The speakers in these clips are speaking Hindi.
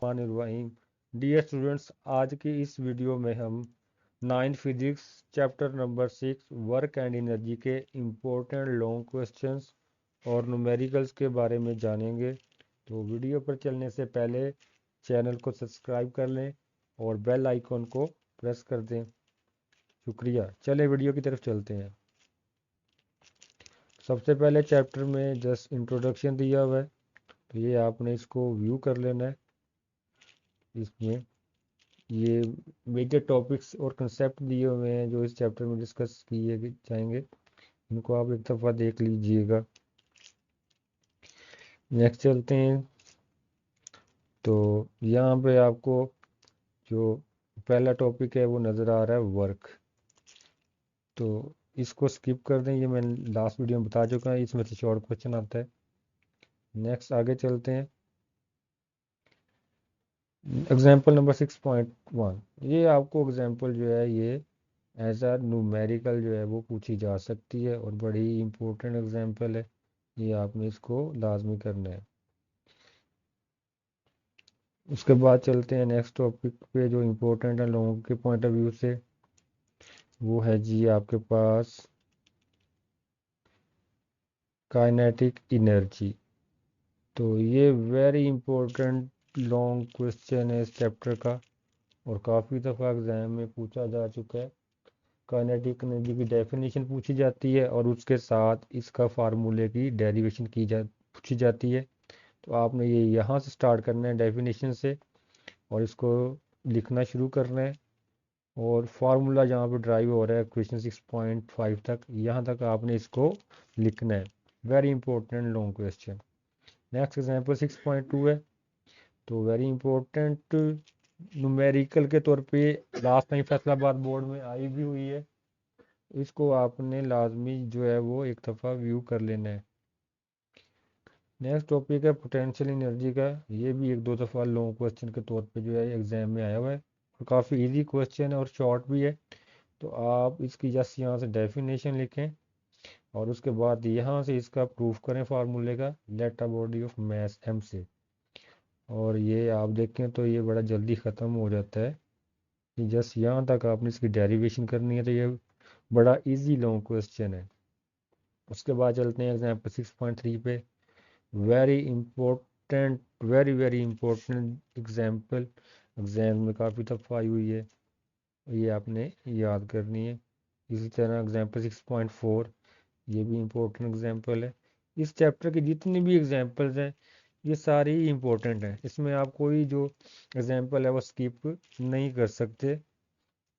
बिस्मिल्लाहिर्रहमानिर्रहीम। डियर स्टूडेंट्स, आज की इस वीडियो में हम 9 physics chapter number 6 work and energy के इम्पोर्टेंट लॉन्ग क्वेश्चंस और न्यूमेरिकल्स के बारे में जानेंगे। तो वीडियो पर चलने से पहले चैनल को सब्सक्राइब कर लें और बेल आइकॉन को प्रेस कर दें। शुक्रिया। चले वीडियो की तरफ चलते हैं। सबसे पहले चैप्टर में जस्ट इंट्रोडक्शन दिया हुआ है, तो ये आपने इसको व्यू कर लेना है। इसमें ये मेजर टॉपिक्स और कंसेप्ट दिए हुए हैं जो इस चैप्टर में डिस्कस किए जाएंगे, इनको आप एक दफ़ा देख लीजिएगा। नेक्स्ट चलते हैं। तो यहाँ पे आपको जो पहला टॉपिक है वो नज़र आ रहा है वर्क, तो इसको स्किप कर दें, ये मैं लास्ट वीडियो में बता चुका है, इसमें से शॉर्ट क्वेश्चन आता है। नेक्स्ट आगे चलते हैं। एग्जाम्पल नंबर 6.1, ये आपको एग्जाम्पल जो है ये एज आ न्यूमेरिकल जो है वो पूछी जा सकती है और बड़ी इम्पोर्टेंट एग्जाम्पल है, ये आपने इसको लाजमी करना है। उसके बाद चलते हैं नेक्स्ट टॉपिक पे जो इम्पोर्टेंट है लोगों के पॉइंट ऑफ व्यू से, वो है जी आपके पास काइनेटिक एनर्जी। तो ये वेरी इम्पोर्टेंट लॉन्ग क्वेश्चन है इस चैप्टर का और काफ़ी दफ़ा एग्जाम में पूछा जा चुका है। काइनेटिक एनर्जी की डेफिनेशन पूछी जाती है और उसके साथ इसका फार्मूले की डेरिवेशन पूछी जाती है। तो आपने ये यहाँ से स्टार्ट करना है डेफिनेशन से और इसको लिखना शुरू करना है और फार्मूला जहाँ पे ड्राइव हो रहा है क्वेश्चन 6.5 तक, यहाँ तक आपने इसको लिखना है। Very important long question. Next example 6.2 है, तो वेरी इंपॉर्टेंट न्यूमेरिकल के तौर पे लास्ट टाइम फैसलाबाद बोर्ड में आई भी हुई है, इसको आपने लाजमी जो है वो एक दफ़ा व्यू कर लेना है। नेक्स्ट टॉपिक है पोटेंशियल एनर्जी का, ये भी एक दो दफ़ा लॉन्ग क्वेश्चन के तौर पे जो है एग्जाम में आया हुआ है और काफ़ी इजी क्वेश्चन है और शॉर्ट भी है। तो आप इसकी जस्ट यहाँ से डेफिनेशन लिखें और उसके बाद यहाँ से इसका प्रूफ करें फार्मूले का, let a body of mass m से, और ये आप देखें तो ये बड़ा जल्दी ख़त्म हो जाता है। कि जस्ट यहाँ तक आपने इसकी डेरिवेशन करनी है, तो ये बड़ा इजी लॉन्ग क्वेश्चन है। उसके बाद चलते हैं एग्जाम्पल 6.3 पे। Very important, very very important example, exam में काफ़ी दफ़ा आई हुई है, ये आपने याद करनी है। इसी तरह एग्जाम्पल 6.4, ये भी इम्पोर्टेंट एग्जाम्पल है। इस चैप्टर की जितनी भी एग्जाम्पल्स हैं ये सारी ही इम्पोर्टेंट हैं, इसमें आप कोई जो एग्जाम्पल है वो स्किप नहीं कर सकते।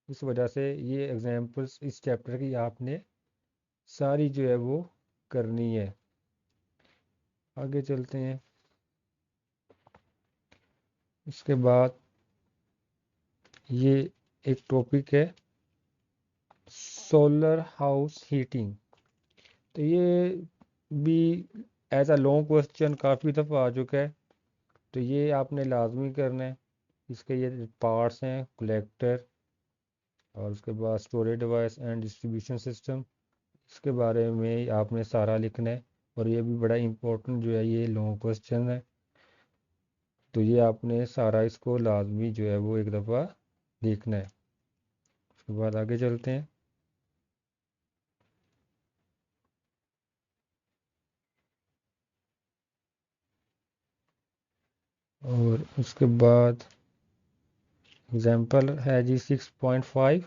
इस वजह से ये एग्जाम्पल्स इस चैप्टर की आपने सारी जो है वो करनी है। आगे चलते हैं। इसके बाद ये एक टॉपिक है सोलर हाउस हीटिंग, तो ये भी एज अ लॉन्ग क्वेश्चन काफ़ी दफ़ा आ चुका है, तो ये आपने लाजमी करना है। इसके ये पार्ट्स हैं कलेक्टर और उसके बाद storage device and distribution system, इसके बारे में आपने सारा लिखना है और ये भी बड़ा इम्पोर्टेंट जो है ये लॉन्ग क्वेश्चन है, तो ये आपने सारा इसको लाजमी जो है वो एक दफ़ा देखना है। उसके बाद आगे चलते हैं। और उसके बाद एग्जाम्पल है जी 6.5,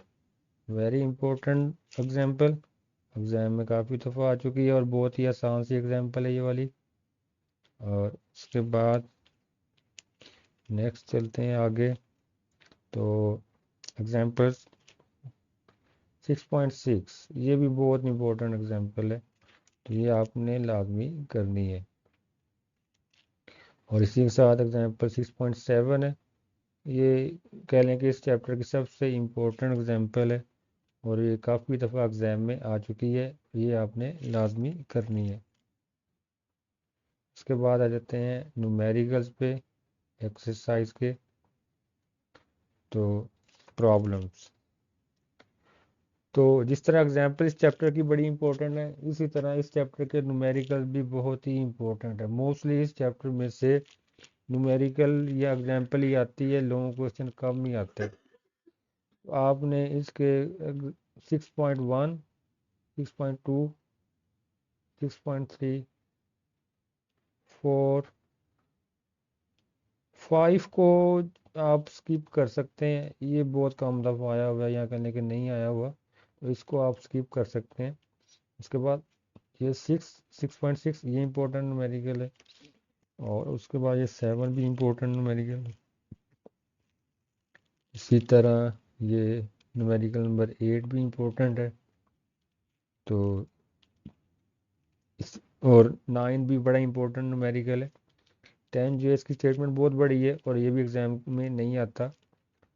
वेरी इंपॉर्टेंट एग्जाम्पल, एग्जाम में काफ़ी दफ़ा आ चुकी है और बहुत ही आसान सी एग्जाम्पल है ये वाली। और उसके बाद नेक्स्ट चलते हैं आगे। तो एग्जाम्पल 6.6, ये भी बहुत इंपॉर्टेंट एग्जाम्पल है, तो ये आपने लाजमी करनी है। और इसी के साथ एग्जाम्पल 6.7 है, ये कह लें कि इस चैप्टर की सबसे इम्पोर्टेंट एग्जाम्पल है और ये काफ़ी दफ़ा एग्ज़ाम में आ चुकी है, ये आपने लाजमी करनी है। उसके बाद आ जाते हैं न्यूमेरिकल्स पे एक्सरसाइज के, तो प्रॉब्लम्स। तो जिस तरह एग्जाम्पल इस चैप्टर की बड़ी इंपॉर्टेंट है, इसी तरह इस चैप्टर के न्यूमेरिकल भी बहुत ही इंपॉर्टेंट है। मोस्टली इस चैप्टर में से न्यूमेरिकल या एग्जाम्पल ही आती है, लॉन्ग क्वेश्चन कम ही आते हैं। तो आपने इसके 6.1, 6.2, 6.3, 4, 5 को आप स्किप कर सकते हैं, ये बहुत कम दफ़ा आया हुआ है यहाँ करने के नहीं आया हुआ, तो इसको आप स्किप कर सकते हैं। उसके बाद ये 6.6 ये इम्पोर्टेंट न्यूमेरिकल है, और उसके बाद ये 7 भी इम्पोर्टेंट न्यूमेरिकल है। इसी तरह ये न्यूमेरिकल नंबर 8 भी इम्पोर्टेंट है, तो इस और 9 भी बड़ा इम्पोर्टेंट न्यूमेरिकल है। 10 जो है इसकी स्टेटमेंट बहुत बड़ी है और ये भी एग्ज़ाम में नहीं आता,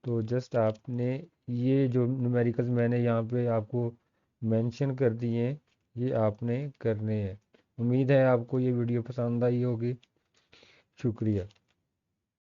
तो जस्ट आपने ये जो न्यूमेरिकल्स मैंने यहाँ पे आपको मेंशन कर दिए हैं, ये आपने करने हैं। उम्मीद है आपको ये वीडियो पसंद आई होगी। शुक्रिया।